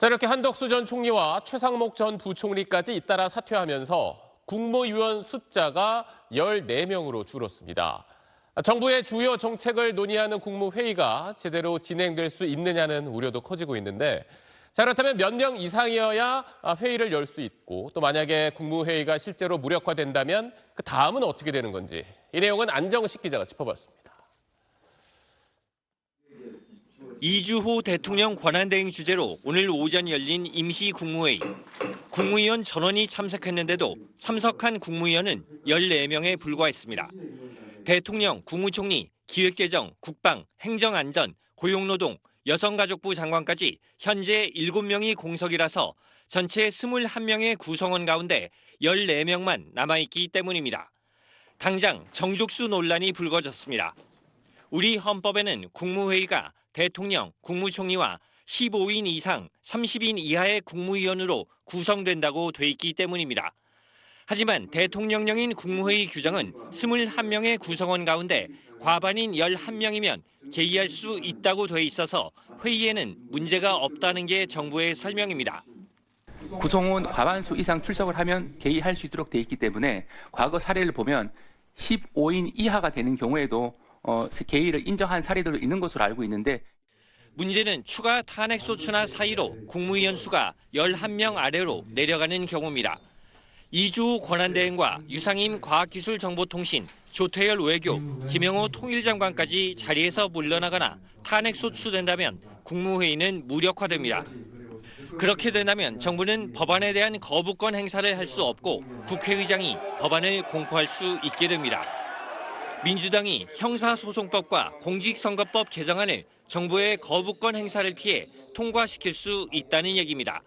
자, 이렇게 한덕수 전 총리와 최상목 전 부총리까지 잇따라 사퇴하면서 국무위원 숫자가 14명으로 줄었습니다. 정부의 주요 정책을 논의하는 국무회의가 제대로 진행될 수 있느냐는 우려도 커지고 있는데, 자, 그렇다면 몇 명 이상이어야 회의를 열 수 있고, 또 만약에 국무회의가 실제로 무력화된다면 그 다음은 어떻게 되는 건지, 이 내용은 안정식 기자가 짚어봤습니다. 이주호 대통령 권한대행 주재로 오늘 오전 열린 임시국무회의. 국무위원 전원이 참석했는데도 참석한 국무위원은 14명에 불과했습니다. 대통령, 국무총리, 기획재정, 국방, 행정안전, 고용노동, 여성가족부 장관까지 현재 7명이 공석이라서 전체 21명의 구성원 가운데 14명만 남아있기 때문입니다. 당장 정족수 논란이 불거졌습니다. 우리 헌법에는 국무회의가 대통령, 국무총리와 15인 이상 30인 이하의 국무위원으로 구성된다고 돼 있기 때문입니다. 하지만 대통령령인 국무회의 규정은 21명의 구성원 가운데 과반인 11명이면 개의할 수 있다고 돼 있어서 회의에는 문제가 없다는 게 정부의 설명입니다. 구성원 과반수 이상 출석을 하면 개의할 수 있도록 돼 있기 때문에 과거 사례를 보면 15인 이하가 되는 경우에도 개의를 인정한 사례들도 있는 것으로 알고 있는데, 문제는 추가 탄핵소추나 사이로 국무위원 수가 11명 아래로 내려가는 경우입니다. 이주호 권한대행과 유상임 과학기술정보통신, 조태열 외교, 김영호 통일장관까지 자리에서 물러나거나 탄핵소추된다면 국무회의는 무력화됩니다. 그렇게 된다면 정부는 법안에 대한 거부권 행사를 할 수 없고 국회의장이 법안을 공포할 수 있게 됩니다. 민주당이 형사소송법과 공직선거법 개정안을 정부의 거부권 행사를 피해 통과시킬 수 있다는 얘기입니다.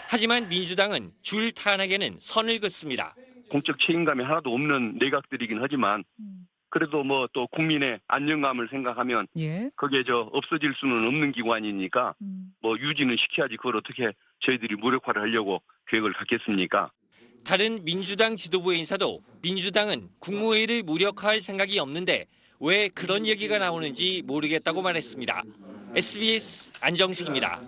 하지만 민주당은 줄 탄핵에는 선을 긋습니다. 공적 책임감이 하나도 없는 내각들이긴 하지만 그래도 뭐 또 국민의 안정감을 생각하면 거기에 없어질 수는 없는 기관이니까 뭐 유지는 시켜야지 그걸 어떻게 저희들이 무력화를 하려고 계획을 갖겠습니까? 다른 민주당 지도부의 인사도 민주당은 국무회의를 무력화할 생각이 없는데 왜 그런 얘기가 나오는지 모르겠다고 말했습니다. SBS 안정식입니다.